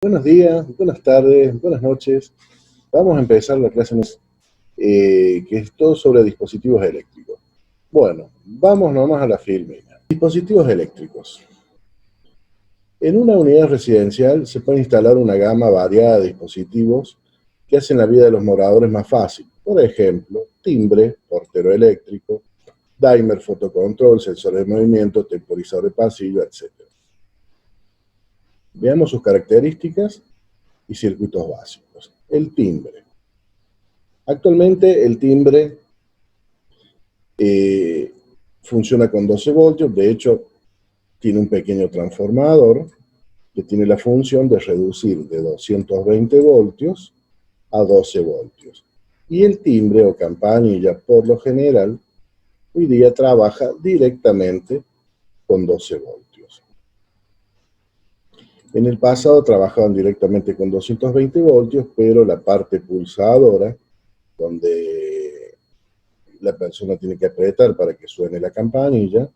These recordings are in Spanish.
Buenos días, buenas tardes, buenas noches. Vamos a empezar la clase que es todo sobre dispositivos eléctricos. Bueno, vamos nomás a la filmina. Dispositivos eléctricos. En una unidad residencial se puede instalar una gama variada de dispositivos que hacen la vida de los moradores más fácil. Por ejemplo, timbre, portero eléctrico, dimer, fotocontrol, sensor de movimiento, temporizador de pasillo, etc. Veamos sus características y circuitos básicos. El timbre. Actualmente el timbre funciona con 12 voltios, de hecho tiene un pequeño transformador que tiene la función de reducir de 220 voltios a 12 voltios. Y el timbre o campanilla, por lo general, hoy día trabaja directamente con 12 voltios. En el pasado trabajaban directamente con 220 voltios, pero la parte pulsadora, donde la persona tiene que apretar para que suene la campanilla,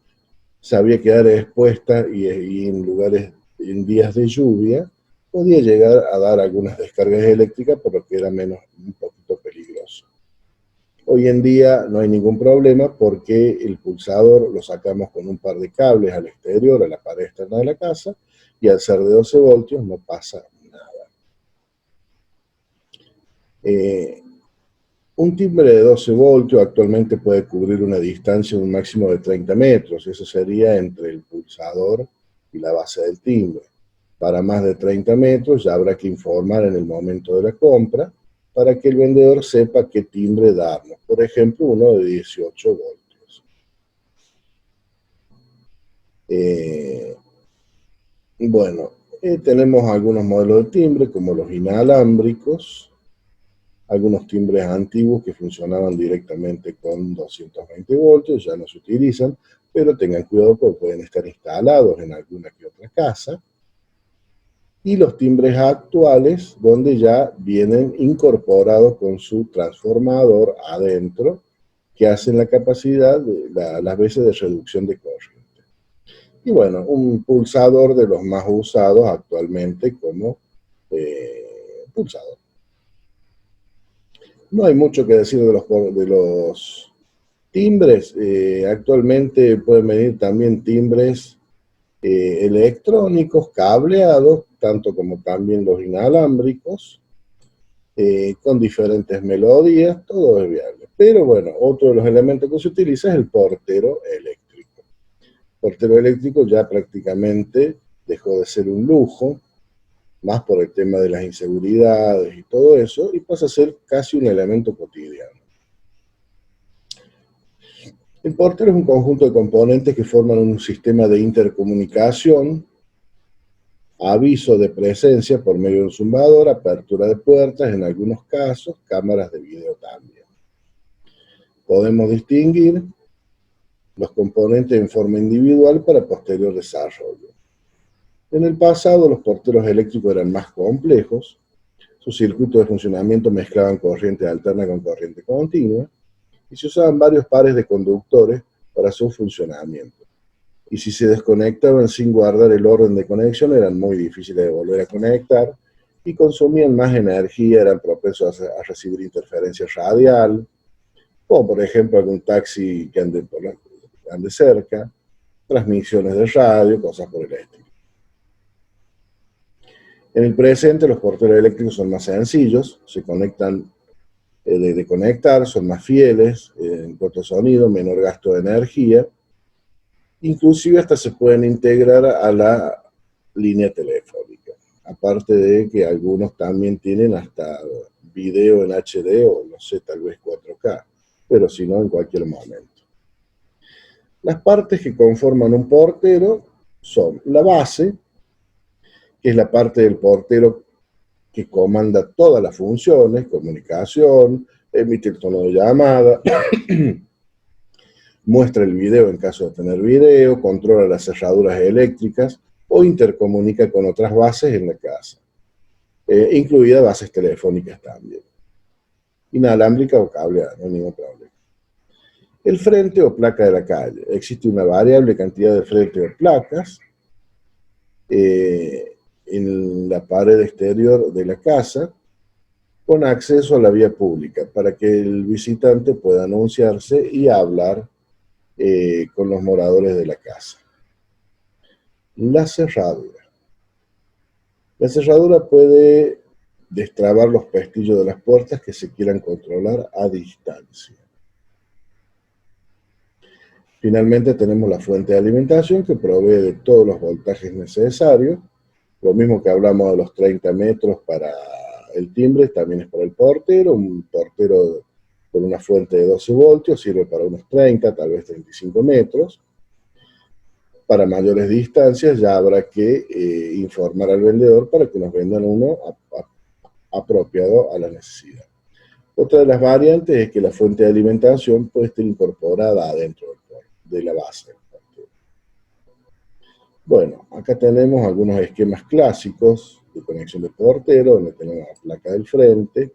sabía quedar expuesta y en días de lluvia, podía llegar a dar algunas descargas eléctricas, por lo que era un poquito peligroso. Hoy en día no hay ningún problema porque el pulsador lo sacamos con un par de cables al exterior, a la pared externa de la casa, y al ser de 12 voltios no pasa nada. Un timbre de 12 voltios actualmente puede cubrir una distancia de un máximo de 30 metros. Eso sería entre el pulsador y la base del timbre. Para más de 30 metros ya habrá que informar en el momento de la compra para que el vendedor sepa qué timbre darnos. Por ejemplo, uno de 18 voltios. Bueno, tenemos algunos modelos de timbre como los inalámbricos, algunos timbres antiguos que funcionaban directamente con 220 voltios, ya no se utilizan, pero tengan cuidado porque pueden estar instalados en alguna que otra casa. Y los timbres actuales, donde ya vienen incorporados con su transformador adentro, que hacen la capacidad, las veces de reducción de corriente. Y bueno, un pulsador de los más usados actualmente como pulsador. No hay mucho que decir de los timbres. Actualmente pueden venir también timbres electrónicos, cableados, tanto como también los inalámbricos, con diferentes melodías, todo es viable. Pero bueno, otro de los elementos que se utiliza es el portero eléctrico. El portero eléctrico ya prácticamente dejó de ser un lujo, más por el tema de las inseguridades y todo eso, y pasa a ser casi un elemento cotidiano. El portero es un conjunto de componentes que forman un sistema de intercomunicación, aviso de presencia por medio de un zumbador, apertura de puertas, en algunos casos, cámaras de video también. Podemos distinguir los componentes en forma individual para posterior desarrollo. En el pasado, los porteros eléctricos eran más complejos, sus circuitos de funcionamiento mezclaban corriente alterna con corriente continua, y se usaban varios pares de conductores para su funcionamiento. Y si se desconectaban sin guardar el orden de conexión, eran muy difíciles de volver a conectar y consumían más energía, eran propensos a recibir interferencia radial, como por ejemplo algún taxi que ande cerca, transmisiones de radio, cosas por el estilo. En el presente, los porteros eléctricos son más sencillos, se conectan de conectar, son más fieles en cuanto a sonido, menor gasto de energía, inclusive hasta se pueden integrar a la línea telefónica, aparte de que algunos también tienen hasta video en HD o no sé, tal vez 4K, pero si no en cualquier momento. Las partes que conforman un portero son la base, que es la parte del portero que comanda todas las funciones, comunicación, emite el tono de llamada, muestra el video en caso de tener video, controla las cerraduras eléctricas o intercomunica con otras bases en la casa, incluidas bases telefónicas también. Inalámbrica o cableada, no hay ningún problema. El frente o placa de la calle. Existe una variable cantidad de frente o placas. en la pared exterior de la casa con acceso a la vía pública para que el visitante pueda anunciarse y hablar con los moradores de la casa. La cerradura. La cerradura puede destrabar los pestillos de las puertas que se quieran controlar a distancia. Finalmente tenemos la fuente de alimentación que provee de todos los voltajes necesarios. Lo mismo que hablamos de los 30 metros para el timbre, también es para el portero. Un portero con una fuente de 12 voltios sirve para unos 30, tal vez 35 metros. Para mayores distancias ya habrá que informar al vendedor para que nos vendan uno apropiado a la necesidad. Otra de las variantes es que la fuente de alimentación puede estar incorporada adentro de la base. Bueno, acá tenemos algunos esquemas clásicos de conexión de portero, donde tenemos la placa del frente,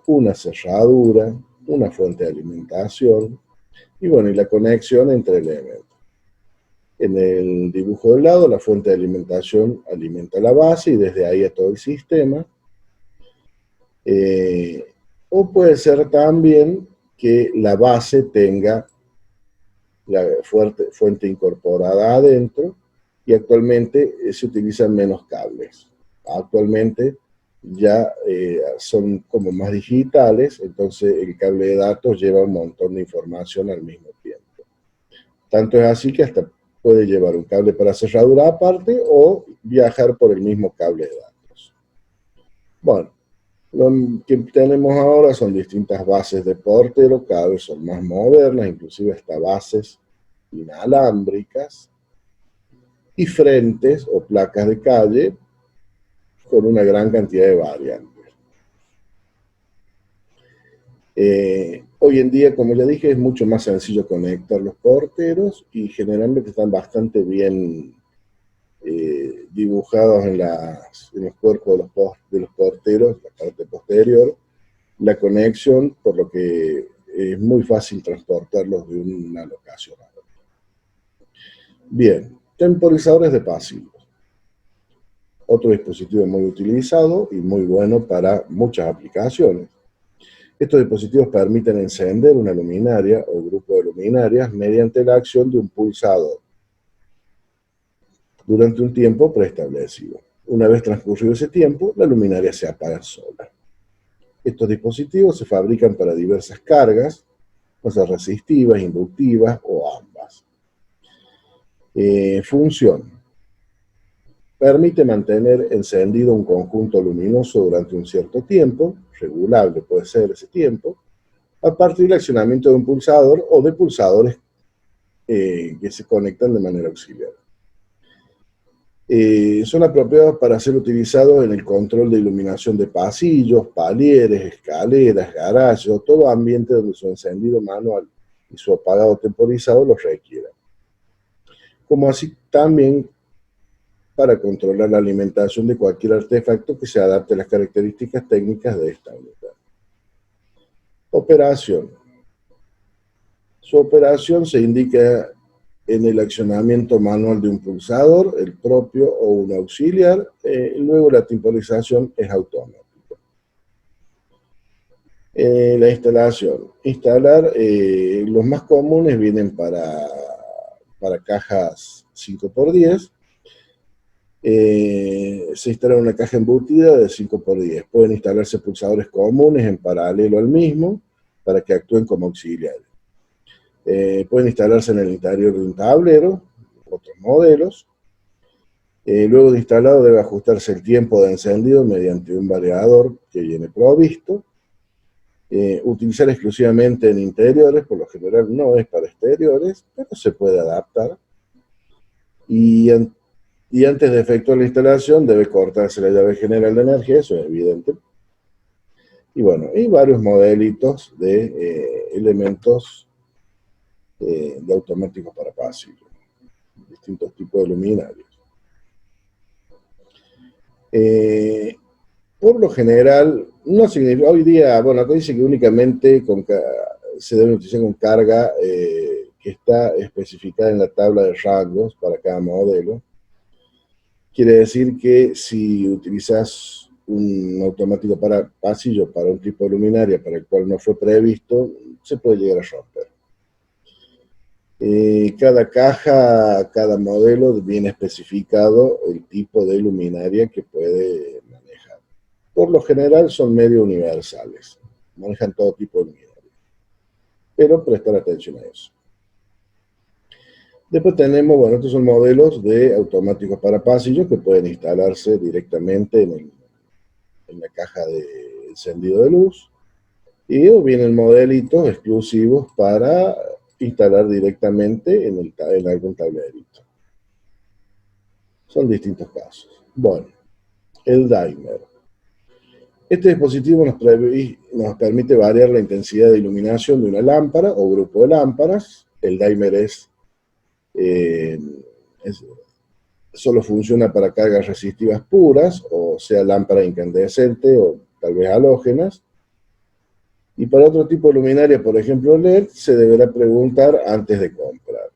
una cerradura, una fuente de alimentación, y bueno, y la conexión entre elementos. En el dibujo del lado, la fuente de alimentación alimenta la base y desde ahí a todo el sistema. O puede ser también que la base tenga la fuente incorporada adentro y actualmente se utilizan menos cables. Actualmente ya son como más digitales, entonces el cable de datos lleva un montón de información al mismo tiempo. Tanto es así que hasta puede llevar un cable para cerradura aparte o viajar por el mismo cable de datos. Bueno, lo que tenemos ahora son distintas bases de portero, cada vez son más modernas, inclusive hasta bases inalámbricas, y frentes o placas de calle con una gran cantidad de variantes. Hoy en día, como ya dije, es mucho más sencillo conectar los porteros y generalmente están bastante bien dibujados en los cuerpos de los porteros, la parte posterior, la conexión, por lo que es muy fácil transportarlos de una locación a otra. Bien, temporizadores de pasillos. Otro dispositivo muy utilizado y muy bueno para muchas aplicaciones. Estos dispositivos permiten encender una luminaria o grupo de luminarias mediante la acción de un pulsador durante un tiempo preestablecido. Una vez transcurrido ese tiempo, la luminaria se apaga sola. Estos dispositivos se fabrican para diversas cargas, cosas resistivas, inductivas o ambas. Función. Permite mantener encendido un conjunto luminoso durante un cierto tiempo, regulable puede ser ese tiempo, a partir del accionamiento de un pulsador o de pulsadores que se conectan de manera auxiliar. Son apropiados para ser utilizados en el control de iluminación de pasillos, palieres, escaleras, garajes o todo ambiente donde su encendido manual y su apagado temporizado los requieran. Como así también para controlar la alimentación de cualquier artefacto que se adapte a las características técnicas de esta unidad. Operación. Su operación se indica en el accionamiento manual de un pulsador, el propio o un auxiliar, luego la temporización es automática. La instalación. Instalar, los más comunes vienen para cajas 5x10. Se instala una caja embutida de 5x10. Pueden instalarse pulsadores comunes en paralelo al mismo para que actúen como auxiliares. Pueden instalarse en el interior de un tablero, otros modelos. Luego de instalado debe ajustarse el tiempo de encendido mediante un variador que viene provisto. Utilizar exclusivamente en interiores, por lo general no es para exteriores, pero se puede adaptar. Y antes de efectuar la instalación debe cortarse la llave general de energía, eso es evidente. Y bueno, hay varios modelitos de elementos de automáticos para pasillo, distintos tipos de luminarios. Por lo general, no significa, hoy día, bueno, acá dice que únicamente se debe utilizar con carga que está especificada en la tabla de rangos para cada modelo. Quiere decir que si utilizas un automático para pasillo para un tipo de luminaria para el cual no fue previsto, se puede llegar a romper. Cada caja, cada modelo viene especificado el tipo de luminaria que puede manejar. Por lo general son medio universales, manejan todo tipo de luminaria, pero prestar atención a eso. Después tenemos, bueno, estos son modelos de automáticos para pasillos que pueden instalarse directamente en la caja de encendido de luz, y o vienen modelitos exclusivos para instalar directamente en algún tablerito. Son distintos casos. Bueno, el dimer. Este dispositivo nos permite variar la intensidad de iluminación de una lámpara o grupo de lámparas. El dimer solo funciona para cargas resistivas puras, o sea, lámpara incandescente o tal vez halógenas. Y para otro tipo de luminaria, por ejemplo LED, se deberá preguntar antes de comprar.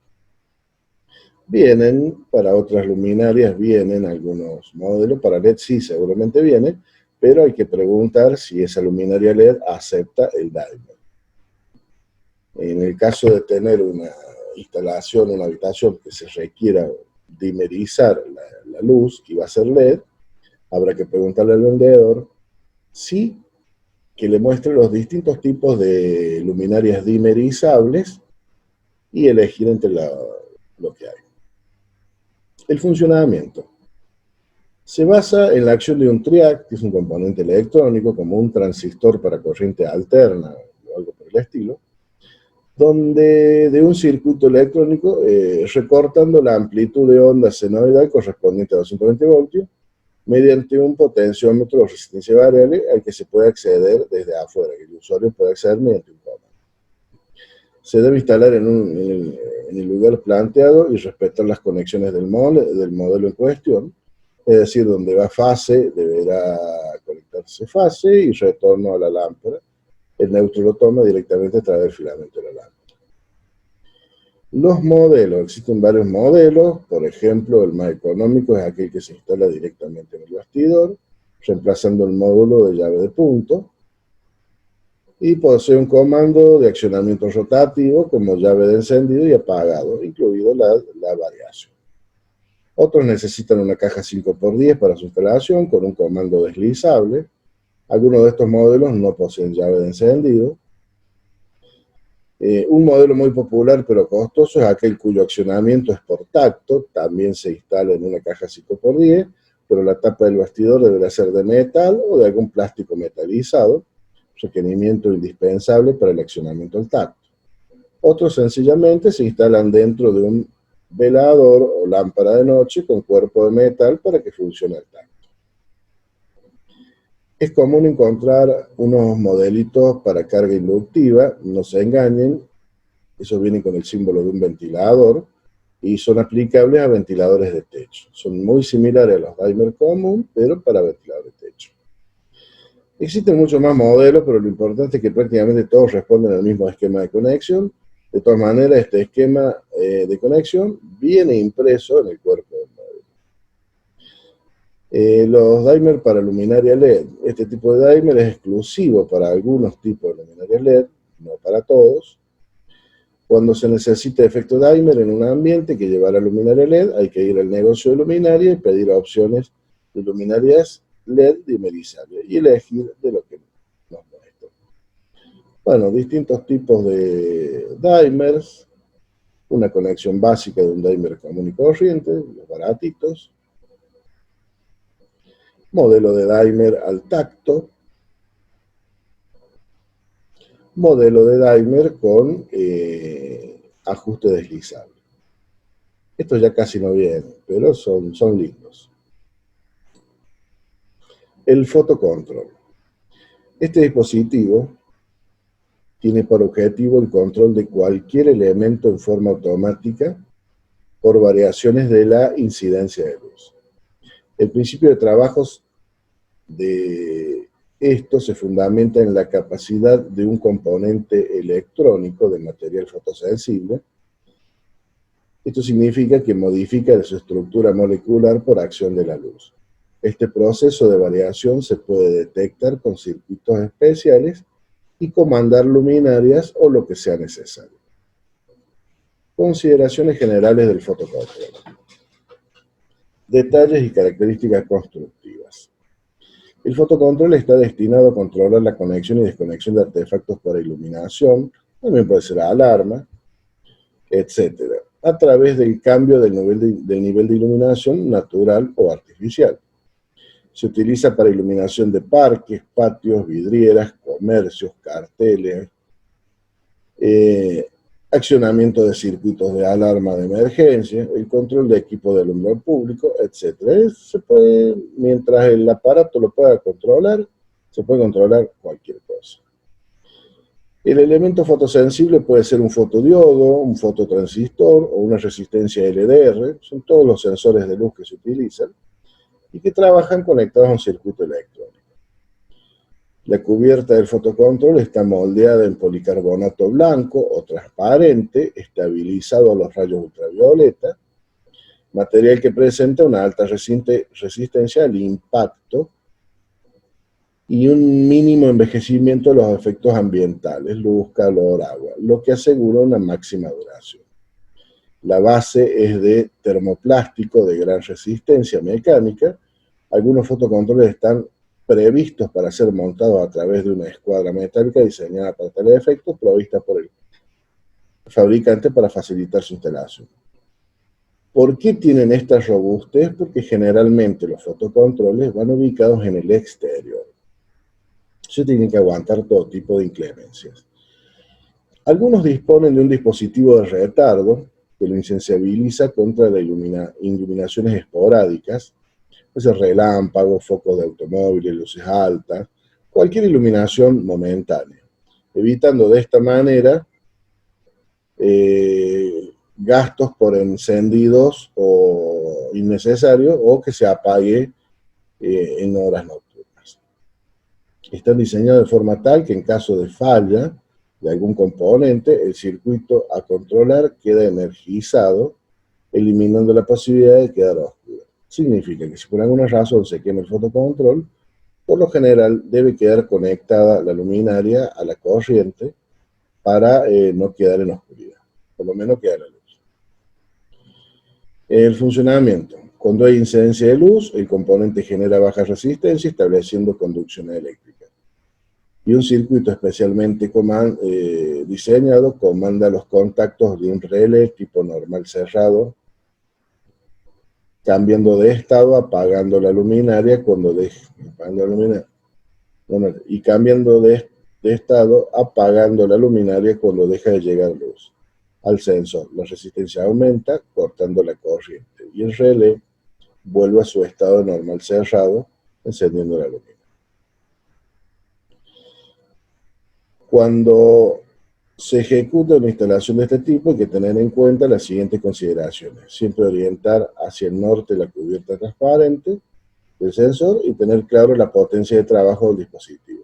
Para otras luminarias vienen algunos modelos, para LED sí seguramente vienen, pero hay que preguntar si esa luminaria LED acepta el dimer. En el caso de tener una instalación, una habitación que se requiera dimerizar la luz y va a ser LED, habrá que preguntarle al vendedor si que le muestre los distintos tipos de luminarias dimerizables y elegir entre lo que hay. El funcionamiento se basa en la acción de un triac, que es un componente electrónico, como un transistor para corriente alterna o algo por el estilo, donde de un circuito electrónico recortando la amplitud de onda senoidal correspondiente a 220 voltios mediante un potenciómetro o resistencia variable al que se puede acceder desde afuera, que el usuario puede acceder mediante un comando. Se debe instalar en el lugar planteado y respetar las conexiones del modelo en cuestión, es decir, donde va fase deberá conectarse fase y retorno a la lámpara. El neutro lo toma directamente a través del filamento de la lámpara. Los modelos, existen varios modelos, por ejemplo, el más económico es aquel que se instala directamente en el bastidor, reemplazando el módulo de llave de punto, y posee un comando de accionamiento rotativo como llave de encendido y apagado, incluido la variación. Otros necesitan una caja 5x10 para su instalación con un comando deslizable. Algunos de estos modelos no poseen llave de encendido. Un modelo muy popular pero costoso es aquel cuyo accionamiento es por tacto, también se instala en una caja 5x10, pero la tapa del bastidor deberá ser de metal o de algún plástico metalizado, requerimiento indispensable para el accionamiento al tacto. Otros sencillamente se instalan dentro de un velador o lámpara de noche con cuerpo de metal para que funcione al tacto. Es común encontrar unos modelitos para carga inductiva, no se engañen, esos vienen con el símbolo de un ventilador y son aplicables a ventiladores de techo. Son muy similares a los dimer común, pero para ventiladores de techo. Existen muchos más modelos, pero lo importante es que prácticamente todos responden al mismo esquema de conexión. De todas maneras, este esquema de conexión viene impreso en el cuerpo del modelo. Los dimer para luminaria LED. Este tipo de dimer es exclusivo para algunos tipos de luminarias LED, no para todos. Cuando se necesita efecto dimer en un ambiente que llevará luminaria LED, hay que ir al negocio de luminaria y pedir opciones de luminarias LED dimerizables y elegir de lo que nos muestra. Bueno, distintos tipos de dimers, una conexión básica de un dimer común y corriente, los baratitos, modelo de dimer al tacto, modelo de dimer con ajuste deslizable. Estos ya casi no vienen, pero son lindos. El fotocontrol. Este dispositivo tiene por objetivo el control de cualquier elemento en forma automática por variaciones de la incidencia de luz. El principio de trabajos de esto se fundamenta en la capacidad de un componente electrónico de material fotosensible Esto significa que modifica su estructura molecular por acción de la luz. Este proceso de variación se puede detectar con circuitos especiales y comandar luminarias o lo que sea necesario. Consideraciones generales del fotocontrol. Detalles y características constructivas. El fotocontrol está destinado a controlar la conexión y desconexión de artefactos para iluminación, también puede ser alarma, etcétera, a través del cambio del nivel de iluminación natural o artificial. Se utiliza para iluminación de parques, patios, vidrieras, comercios, carteles, accionamiento de circuitos de alarma de emergencia, el control de equipo de alumbrado público, etc. Se puede, mientras el aparato lo pueda controlar, se puede controlar cualquier cosa. El elemento fotosensible puede ser un fotodiodo, un fototransistor o una resistencia LDR, son todos los sensores de luz que se utilizan y que trabajan conectados a un circuito electrónico. La cubierta del fotocontrol está moldeada en policarbonato blanco o transparente, estabilizado a los rayos ultravioleta, material que presenta una alta resistencia al impacto y un mínimo envejecimiento de los efectos ambientales, luz, calor, agua, lo que asegura una máxima duración. La base es de termoplástico de gran resistencia mecánica. Algunos fotocontroles están previstos para ser montados a través de una escuadra metálica diseñada para tal efecto, provista por el fabricante para facilitar su instalación. ¿Por qué tienen esta robustez? Porque generalmente los fotocontroles van ubicados en el exterior. Se tienen que aguantar todo tipo de inclemencias. Algunos disponen de un dispositivo de retardo que lo insensibiliza contra las iluminaciones esporádicas, pues relámpagos, focos de automóviles, luces altas, cualquier iluminación momentánea, evitando de esta manera gastos por encendidos o innecesarios o que se apague en horas nocturnas. Están diseñados de forma tal que en caso de falla de algún componente, el circuito a controlar queda energizado, eliminando la posibilidad de quedar oscuro. Significa que si por alguna razón se quema el fotocontrol, por lo general debe quedar conectada la luminaria a la corriente para no quedar en oscuridad, por lo menos queda la luz. El funcionamiento. Cuando hay incidencia de luz, el componente genera baja resistencia estableciendo conducción eléctrica. Y un circuito especialmente diseñado comanda los contactos de un relé tipo normal cerrado, cambiando de estado, apagando la luminaria cuando deje, y cambiando de estado, apagando la luminaria cuando deja de llegar luz al sensor. La resistencia aumenta, cortando la corriente, y el relé vuelve a su estado normal cerrado, encendiendo la luminaria. Cuando se ejecuta una instalación de este tipo, hay que tener en cuenta las siguientes consideraciones. Siempre orientar hacia el norte la cubierta transparente del sensor y tener claro la potencia de trabajo del dispositivo.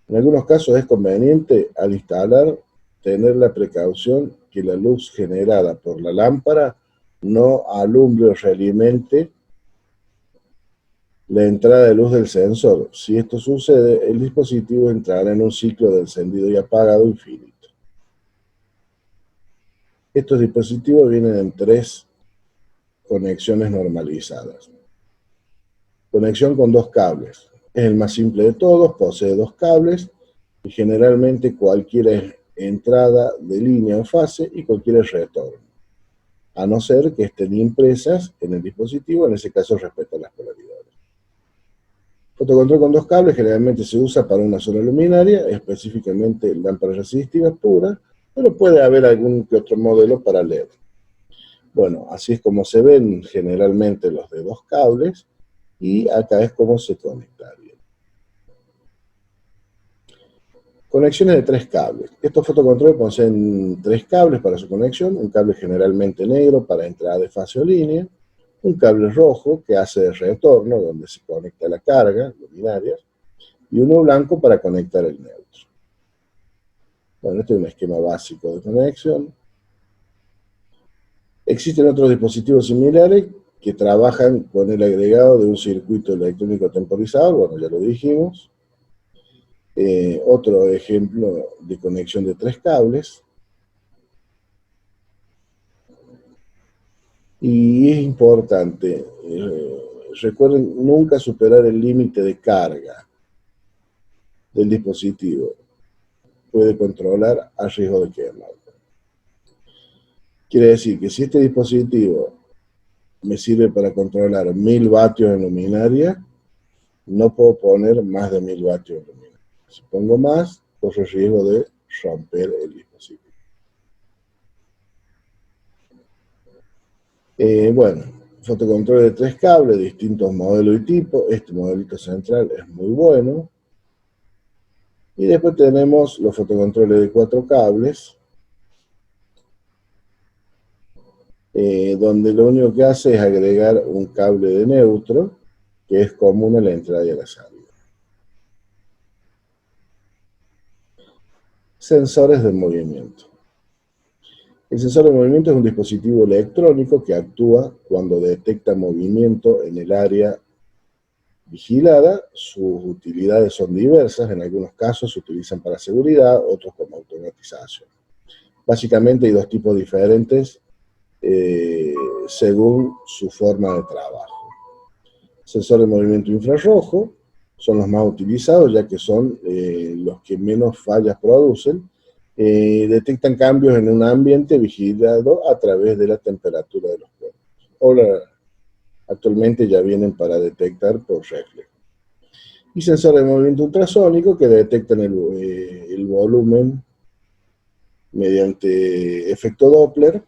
En algunos casos es conveniente, al instalar, tener la precaución que la luz generada por la lámpara no alumbre o realimente la entrada de luz del sensor. Si esto sucede, el dispositivo entrará en un ciclo de encendido y apagado infinito. Estos dispositivos vienen en 3 conexiones normalizadas. Conexión con 2 cables. Es el más simple de todos, posee 2 cables y generalmente cualquier entrada de línea o fase y cualquier retorno, a no ser que estén impresas en el dispositivo, en ese caso respeta las polaridades. Fotocontrol con 2 cables generalmente se usa para una sola luminaria, específicamente lámparas resistivas puras, pero puede haber algún que otro modelo para LED. Bueno, así es como se ven generalmente los de 2 cables, y acá es como se conectaría. Conexiones de 3 cables. Estos fotocontroles poseen 3 cables para su conexión, un cable generalmente negro para entrada de fase o línea, un cable rojo que hace de retorno, donde se conecta la carga, luminarias, y uno blanco para conectar el neutro. Bueno, este es un esquema básico de conexión. Existen otros dispositivos similares que trabajan con el agregado de un circuito electrónico temporizador, bueno, ya lo dijimos. Otro ejemplo de conexión de 3 cables. Y es importante, recuerden nunca superar el límite de carga del dispositivo. Puede controlar a riesgo de quema. Quiere decir que si este dispositivo me sirve para controlar 1000 vatios en luminaria, no puedo poner más de 1000 vatios en luminaria. Si pongo más, corro el riesgo de romper el dispositivo. Bueno, fotocontrol de 3 cables, distintos modelos y tipos. Este modelito central es muy bueno. Y después tenemos los fotocontroles de 4 cables, donde lo único que hace es agregar un cable de neutro, que es común a la entrada y a la salida. Sensores de movimiento. El sensor de movimiento es un dispositivo electrónico que actúa cuando detecta movimiento en el área vigilada. Sus utilidades son diversas, en algunos casos se utilizan para seguridad, otros como automatización. Básicamente hay dos tipos diferentes según su forma de trabajo. Sensores de movimiento infrarrojo son los más utilizados, ya que son los que menos fallas producen. Detectan cambios en un ambiente vigilado a través de la temperatura de los cuerpos. Actualmente ya vienen para detectar por reflejo. Y sensores de movimiento ultrasónico que detectan el volumen mediante efecto Doppler.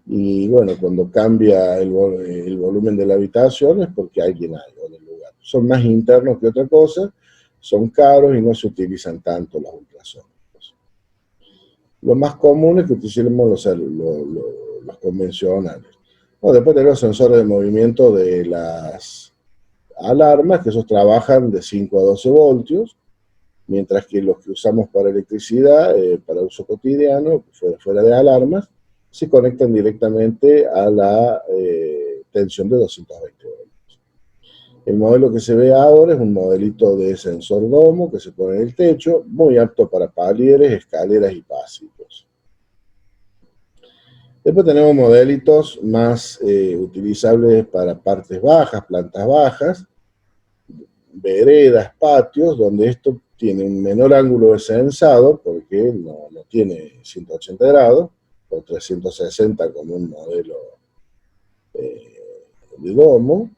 Y bueno, cuando cambia el volumen de la habitación es porque alguien hay en el lugar. Son más internos que otra cosa, son caros y no se utilizan tanto los ultrasónicos. Lo más común es que utilicemos los convencionales. Bueno, después tenemos sensores de movimiento de las alarmas, que esos trabajan de 5 a 12 voltios, mientras que los que usamos para electricidad, para uso cotidiano, fuera de alarmas, se conectan directamente a la tensión de 220 voltios. El modelo que se ve ahora es un modelito de sensor domo que se pone en el techo, muy apto para palieres, escaleras y pasillos. Después tenemos modelitos más utilizables para partes bajas, plantas bajas, veredas, patios, donde esto tiene un menor ángulo de sensado, porque no tiene 180 grados, o 360 como un modelo de domo,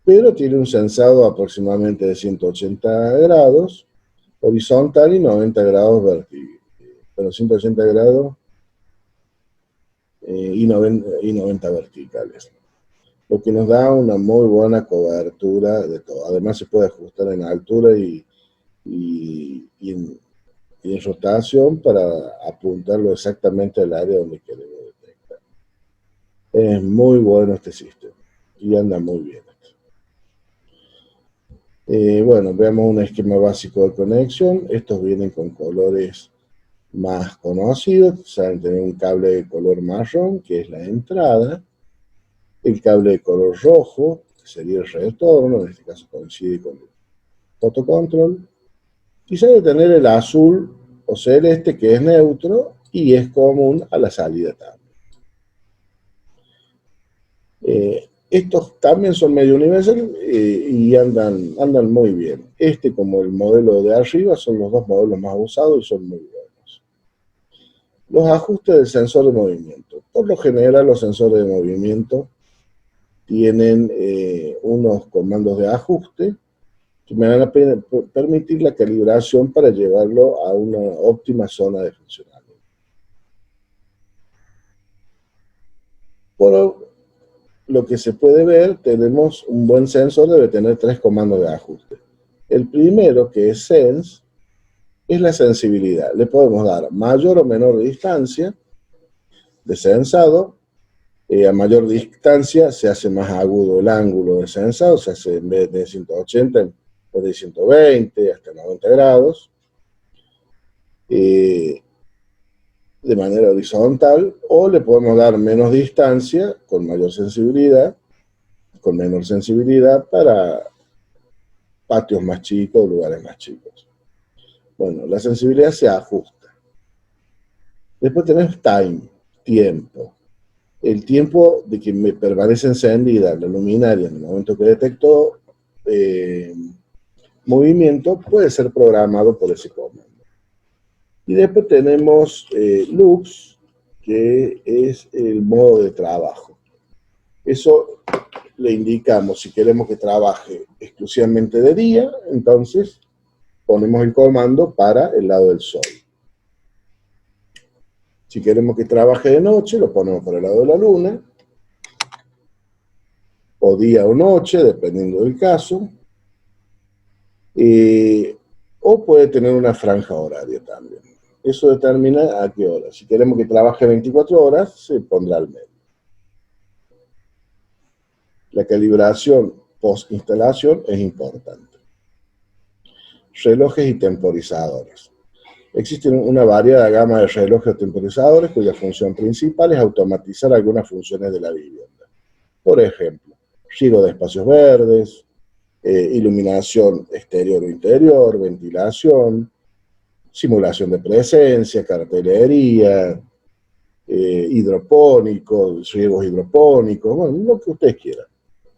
pero tiene un sensado aproximadamente de 180 grados horizontal y 90 grados vertical, pero 180 grados y 90 verticales, lo que nos da una muy buena cobertura de todo. Además se puede ajustar en altura y en rotación para apuntarlo exactamente al área donde queremos detectar. Es muy bueno este sistema y anda muy bien. Bueno, veamos un esquema básico de conexión. Estos vienen con colores más conocidos. Saben tener un cable de color marrón, que es la entrada. El cable de color rojo, que sería el retorno, en este caso coincide con el fotocontrol. Y sabe tener el azul o celeste, que es neutro y es común a la salida también. Estos también son medio universales y andan muy bien. Este, como el modelo de arriba, son los dos modelos más usados y son muy buenos. Los ajustes del sensor de movimiento. Por lo general, los sensores de movimiento tienen unos comandos de ajuste que me van a permitir la calibración para llevarlo a una óptima zona de funcionamiento. Por lo que se puede ver, tenemos un buen sensor, debe tener 3 comandos de ajuste. El primero, que es Sense, es la sensibilidad. Le podemos dar mayor o menor distancia de sensado. A mayor distancia se hace más agudo el ángulo de sensado, se hace en vez de 180, en vez de 120, hasta 90 grados. de manera horizontal, o le podemos dar menos distancia, con mayor sensibilidad, con menor sensibilidad para patios más chicos, lugares más chicos. Bueno, la sensibilidad se ajusta. Después tenemos time, tiempo. El tiempo de que me permanece encendida la luminaria en el momento que detectó movimiento puede ser programado por ese comando. Y después tenemos loops, que es el modo de trabajo. Eso le indicamos si queremos que trabaje exclusivamente de día, entonces ponemos el comando para el lado del sol. Si queremos que trabaje de noche, lo ponemos para el lado de la luna, o día o noche, dependiendo del caso. O puede tener una franja horaria también. Eso determina a qué hora. Si queremos que trabaje 24 horas, se pondrá al medio. La calibración post-instalación es importante. Relojes y temporizadores. Existen una variada gama de relojes o temporizadores cuya función principal es automatizar algunas funciones de la vivienda. Por ejemplo, giro de espacios verdes, iluminación exterior o interior, ventilación, simulación de presencia, cartelería, hidropónicos, riegos hidropónicos, bueno, lo que ustedes quieran,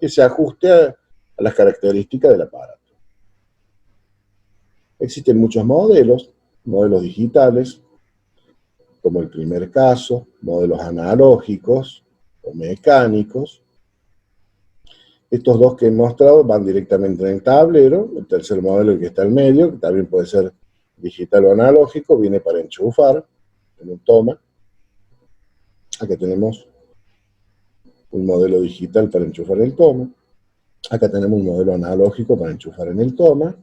que se ajuste a las características del aparato. Existen muchos modelos digitales, como el primer caso, modelos analógicos o mecánicos. Estos dos que he mostrado van directamente en el tablero. El tercer modelo, el que está al medio, que también puede ser digital o analógico, viene para enchufar en un toma. Acá tenemos un modelo digital para enchufar el toma. Acá tenemos un modelo analógico para enchufar en el toma.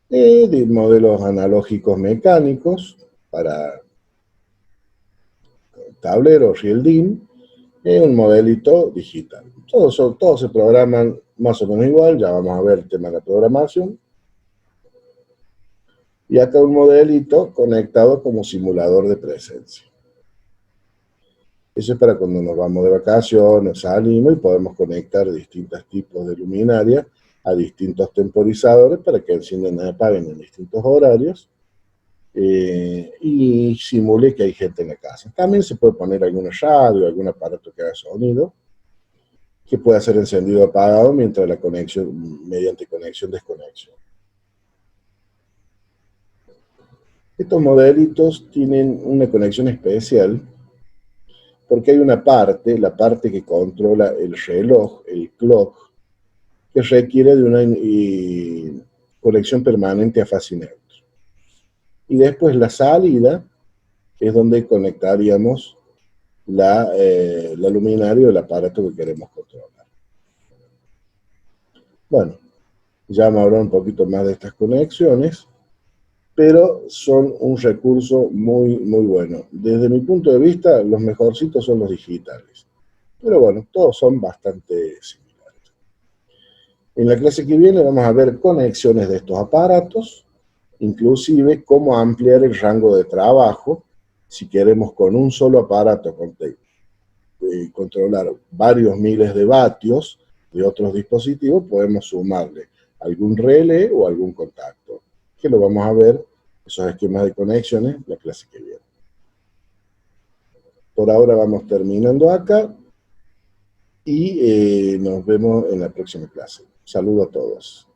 De modelos analógicos mecánicos para tablero, real DIM, un modelito digital. Todos se programan más o menos igual, ya vamos a ver el tema de la programación. Y acá un modelito conectado como simulador de presencia. Eso es para cuando nos vamos de vacaciones, salimos y podemos conectar distintos tipos de luminaria a distintos temporizadores para que enciendan y apaguen en distintos horarios y simule que hay gente en la casa. También se puede poner alguna radio, algún aparato que haga sonido, que pueda ser encendido o apagado mientras la conexión, mediante conexión-desconexión. Estos modelitos tienen una conexión especial porque hay una parte, la parte que controla el reloj, el clock, que requiere de una conexión permanente a fase neutro. Y después la salida es donde conectaríamos la luminaria o el aparato que queremos controlar. Bueno, ya me hablaré un poquito más de estas conexiones, pero son un recurso muy, muy bueno. Desde mi punto de vista, los mejorcitos son los digitales. Pero bueno, todos son bastante similares. En la clase que viene vamos a ver conexiones de estos aparatos, inclusive cómo ampliar el rango de trabajo si queremos con un solo aparato controlar varios miles de vatios de otros dispositivos, podemos sumarle algún relé o algún contacto, que lo vamos a ver, esos esquemas de conexiones, la clase que viene. Por ahora vamos terminando acá y nos vemos en la próxima clase. Saludos a todos.